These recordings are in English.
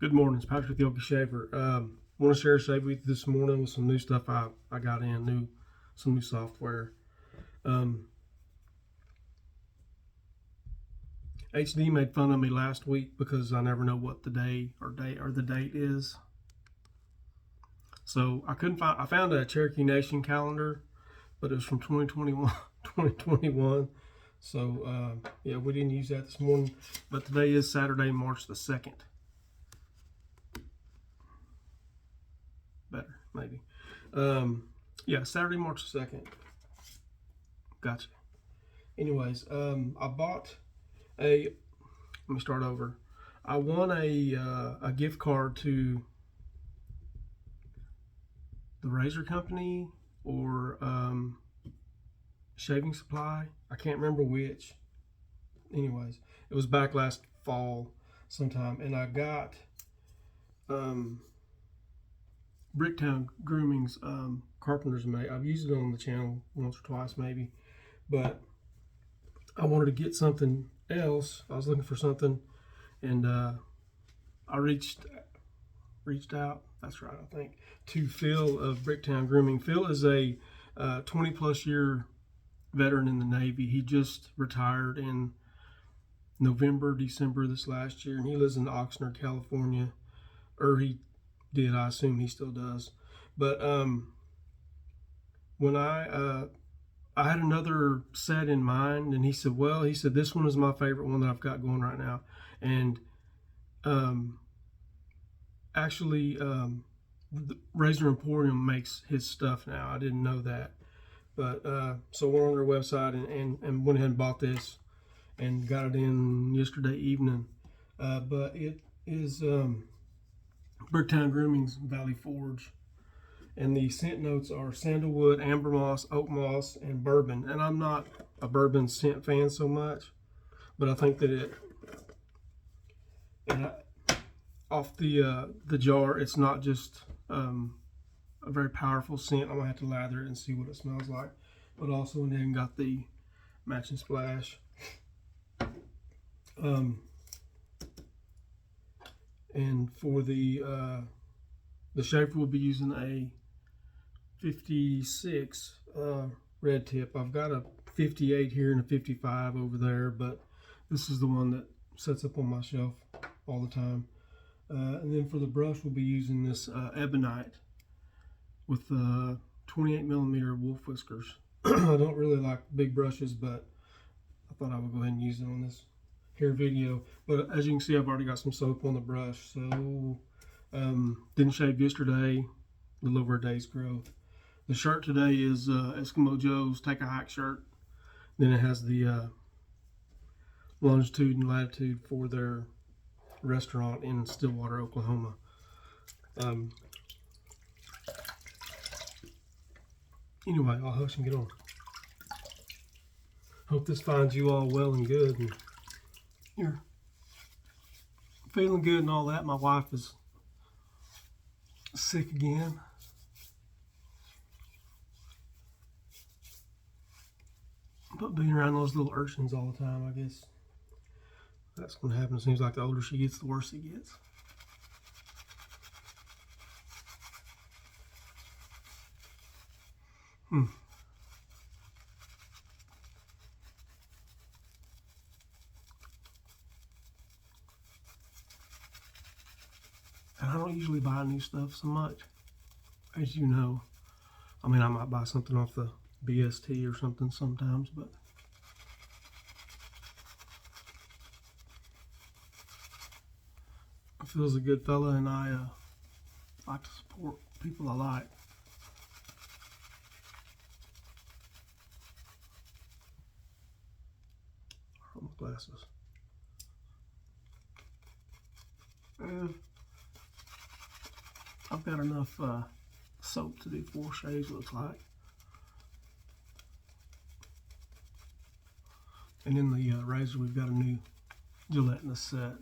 Good morning, it's Patrick the Okie Shaver. Want to share a shave with you this morning with some new stuff I got in, some new software. HD made fun of me last week because I never know what the the date is. So I found a Cherokee Nation calendar, but it was from 2021. So yeah, we didn't use that this morning, but today is Saturday, March the 2nd. Better, maybe. Yeah, Saturday, March the 2nd. Gotcha. Anyways, I bought let me start over. I won a gift card to the razor company or shaving supply. I can't remember which. Anyways, it was back last fall sometime, and I got Bricktown Grooming's carpenter's mate. I've used it on the channel once or twice maybe, but I wanted to get something else. I was looking for something, and I reached out, that's right, I think, to Phil of Bricktown Grooming. Phil is a 20 plus year veteran in the Navy. He just retired in December this last year, and he lives in Oxnard, California, or he did. I assume he still does. But when I had another set in mind, and he said this one is my favorite one that I've got going right now. And actually, the Razor Emporium makes his stuff now. I didn't know that, but so I went on their website and went ahead and bought this and got it in yesterday evening. But it is Bricktown Grooming's Valley Forge, and the scent notes are sandalwood, amber moss, oak moss, and bourbon. And I'm not a bourbon scent fan so much, but I think that off the jar, it's not just a very powerful scent. I'm gonna have to lather it and see what it smells like. But also, and then got the matching splash. And for the shaver, we'll be using a 56 red tip. I've got a 58 here and a 55 over there, but this is the one that sets up on my shelf all the time. And then for the brush, we'll be using this Ebonite with 28 millimeter wolf whiskers. I don't really like big brushes, but I thought I would go ahead and use it on this hair video. But as you can see, I've already got some soap on the brush, so didn't shave yesterday, a little over a day's growth. The shirt today is Eskimo Joe's Take a Hike shirt. Then it has the longitude and latitude for their restaurant in Stillwater, Oklahoma. Anyway, I'll hush and get on. Hope this finds you all well and good, and you're feeling good and all that. My wife is sick again. But being around those little urchins all the time, I guess that's going to happen. It seems like the older she gets, the worse it gets. And I don't usually buy new stuff so much, as you know. I mean, I might buy something off the BST or something sometimes, but Phil's a good fella, and I like to support people I like. My glasses. And I've got enough soap to do 4 shaves, looks like. And in the razor, we've got a new Gillette Nacet.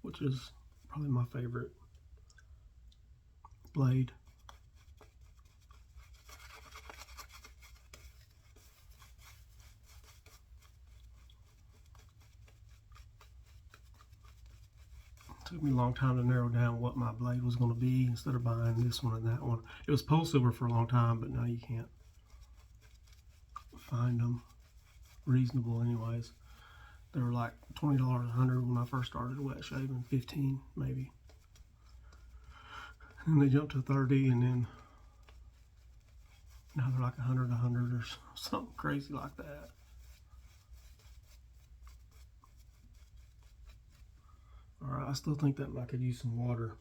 Which is probably my favorite blade. Took me a long time to narrow down what my blade was going to be instead of buying this one and that one. It was pole silver for a long time, but now you can't find them reasonable anyways. They were like $20 100 when I first started wet shaving, 15 maybe. And they jumped to 30, and then now they're like 100 or something crazy like that. Alright, I still think that I could use some water.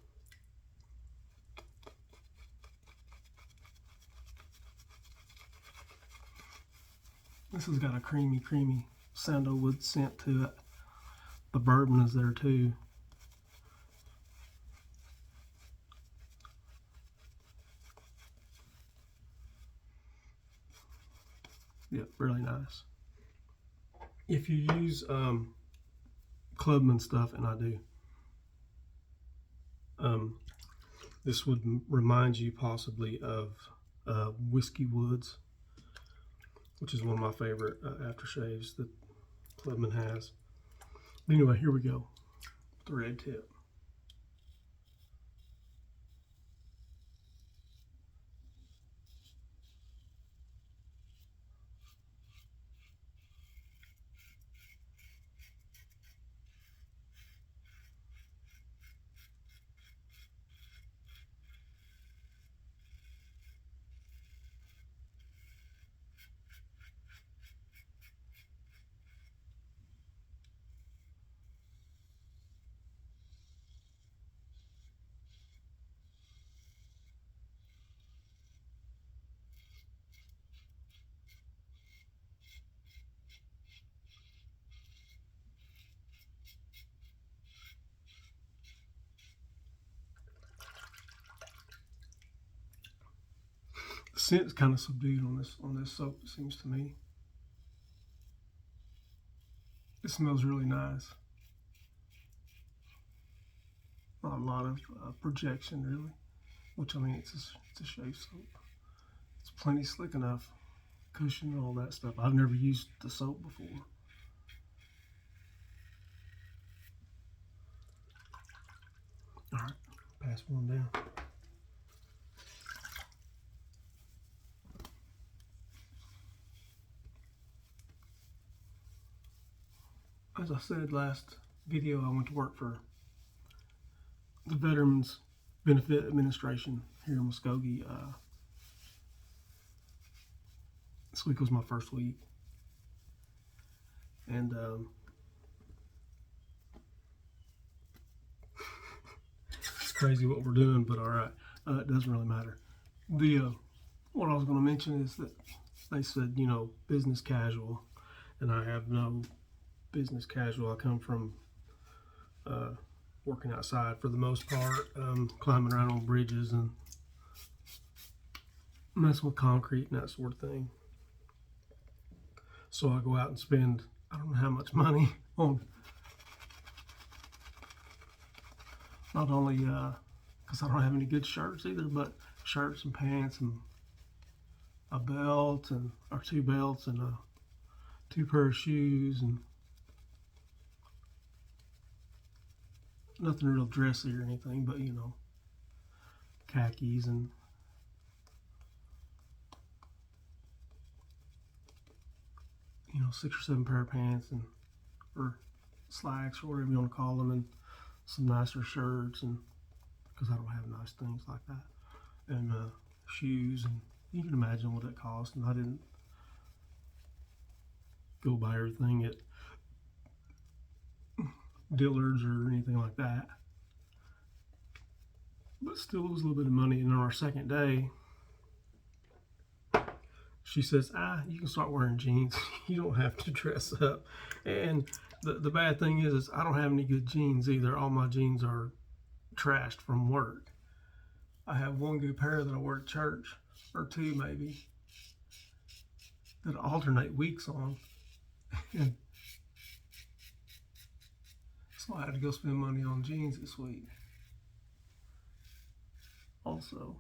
This has got a creamy sandalwood scent to it. The bourbon is there too. Yep, really nice. If you use Clubman stuff, and I do, this would remind you possibly of Whiskey Woods, which is one of my favorite aftershaves that Clubman has. But anyway, here we go. The red tip. The scent is kind of subdued on this soap, it seems to me. It smells really nice. Not a lot of projection really, which I mean it's a shave soap. It's plenty slick enough, cushion and all that stuff. I've never used the soap before. All right, pass one down. As I said last video, I went to work for the Veterans Benefit Administration here in Muskogee. This week was my first week, and it's crazy what we're doing, but all right, it doesn't really matter. What I was going to mention is that they said, you know, business casual, and I have no business casual. I come from working outside for the most part, climbing around on bridges and messing with concrete and that sort of thing. So I go out and spend, I don't know how much money on, not only because I don't have any good shirts either, but shirts and pants and a belt and or two belts and two pair of shoes and nothing real dressy or anything, but you know, khakis and you know, 6 or 7 pair of pants and or slacks or whatever you want to call them, and some nicer shirts, and because I don't have nice things like that, and shoes, and you can imagine what it cost. And I didn't go buy everything at Dillard's or anything like that, but still it was a little bit of money. And on our second day, she says, you can start wearing jeans. You don't have to dress up. And the bad thing is I don't have any good jeans either. All my jeans are trashed from work. I have one good pair that I wear at church, or two maybe, that I alternate weeks on. And so I had to go spend money on jeans this week also.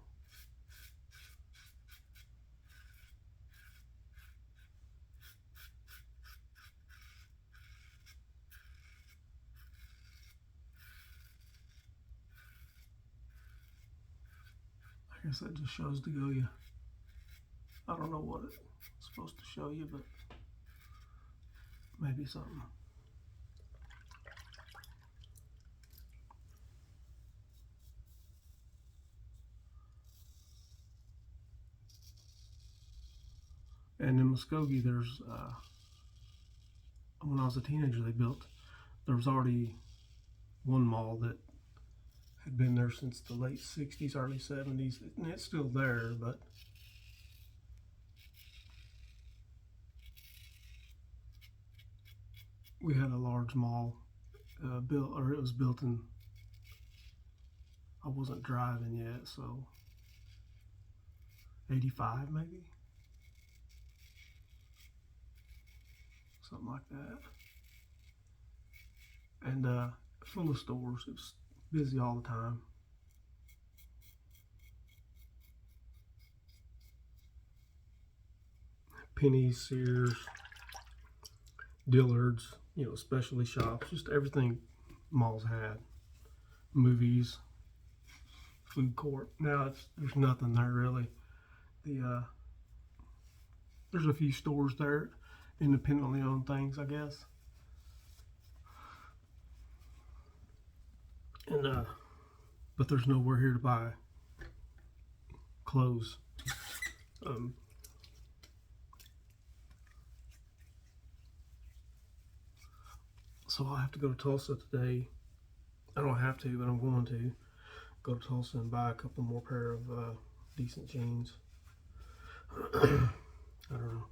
I guess that just shows to go you. I don't know what it's supposed to show you, but maybe something. And in Muskogee, there's, when I was a teenager, there was already one mall that had been there since the late 60s, early 70s, and it's still there, but we had a large mall built, or it was built in, I wasn't driving yet, so 85 maybe? Something like that. And full of stores. It was busy all the time. Penny's, Sears, Dillard's, you know, specialty shops, just everything malls had. Movies, food court. Now there's nothing there really. There's a few stores there, independently owned things, I guess. And but there's nowhere here to buy clothes. So I'll have to go to Tulsa today. I don't have to, but I'm going to go to Tulsa and buy a couple more pair of decent jeans. I don't know.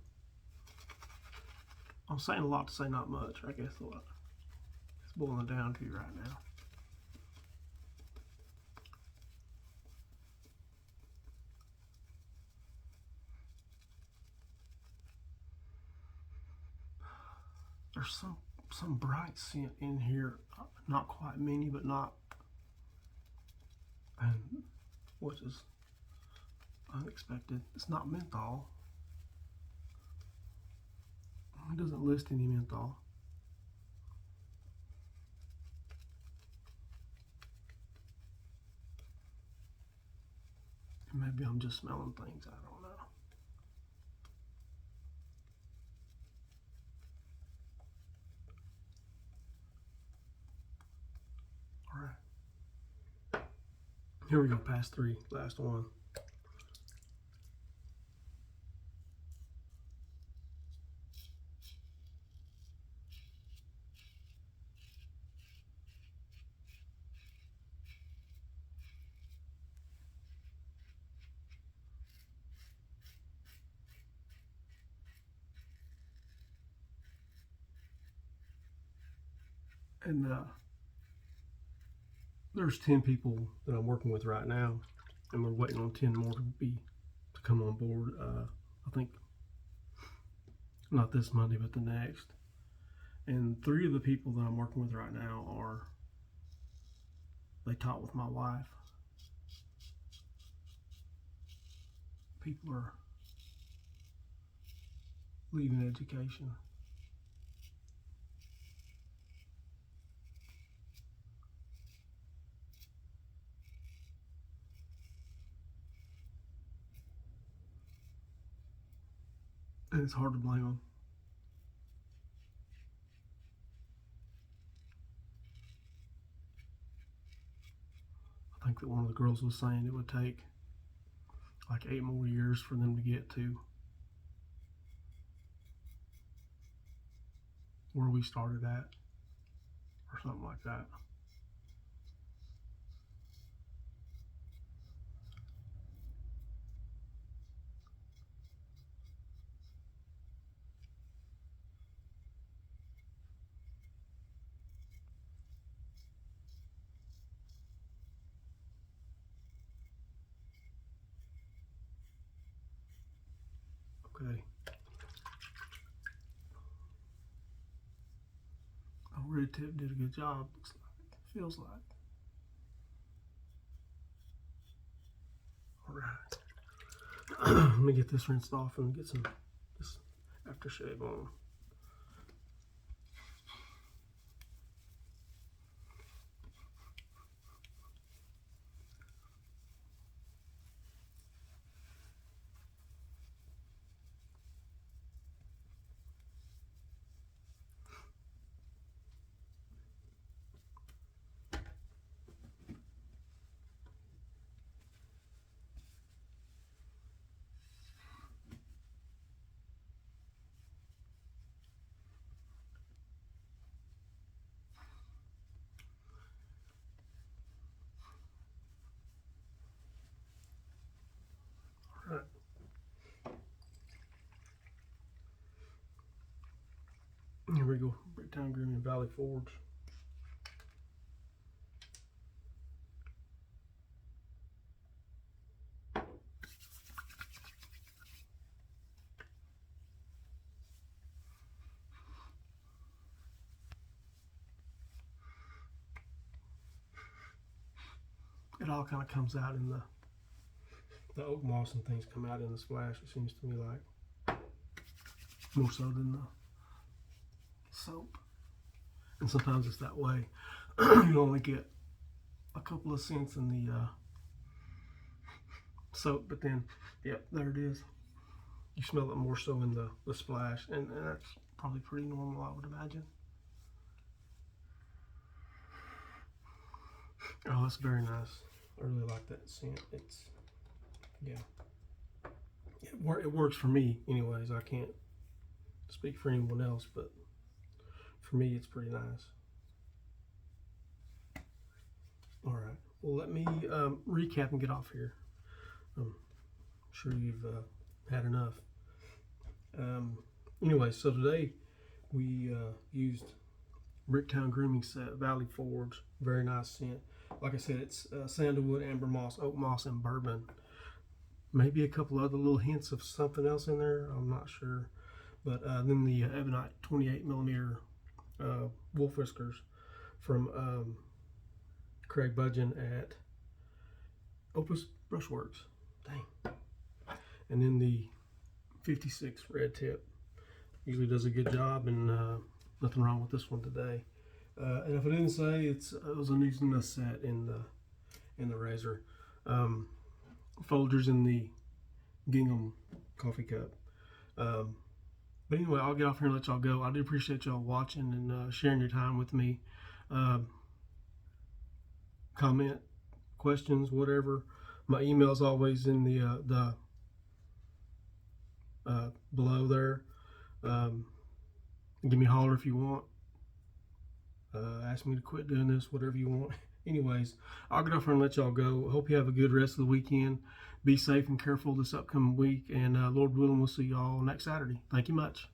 I'm saying a lot to say not much, I guess. A lot. It's boiling down to right now. There's some bright scent in here, not quite many, but not, and which is unexpected. It's not menthol. It doesn't list any menthol. Maybe I'm just smelling things, I don't know. All right. Here we go, past 3, last one. And there's 10 people that I'm working with right now, and we're waiting on 10 more to come on board. I think not this Monday, but the next. And 3 of the people that I'm working with right now they taught with my wife. People are leaving education. And it's hard to blame them. I think that one of the girls was saying it would take like 8 more years for them to get to where we started at, or something like that. Okay. Oh, Red Tip did a good job, looks like. Feels like. Alright. Let me get this rinsed off and get this aftershave on. we go. Bricktown Grooming, Valley Forge. It all kind of comes out in the oak moss and things come out in the splash. It seems to me like more so than the soap. And sometimes it's that way. You only get a couple of cents in the soap, but then, yep, there it is. You smell it more so in the splash, and that's probably pretty normal, I would imagine. Oh, that's very nice. I really like that scent. It's, yeah. It works for me anyways. I can't speak for anyone else, but for me it's pretty nice. All right. Well, let me recap and get off here. I'm sure you've had enough. Anyway, so today we used Bricktown Grooming Set, Valley Forge. Very nice scent. Like I said, it's sandalwood, amber moss, oak moss, and bourbon. Maybe a couple other little hints of something else in there. I'm not sure. But then the Ebonite 28mm wolf whiskers from Craig Budgeon at Opus Brushworks. Dang. And then the 56 Red Tip. Usually does a good job, and nothing wrong with this one today. And if I didn't say, it was a Gillette Nacet in the razor. Folgers in the gingham coffee cup. But anyway, I'll get off here and let y'all go. I do appreciate y'all watching and sharing your time with me. Comment, questions, whatever. My email is always in the below there. Give me a holler if you want. Ask me to quit doing this, whatever you want. Anyways, I'll get off here and let y'all go. Hope you have a good rest of the weekend. Be safe and careful this upcoming week, and Lord willing, we'll see y'all next Saturday. Thank you much.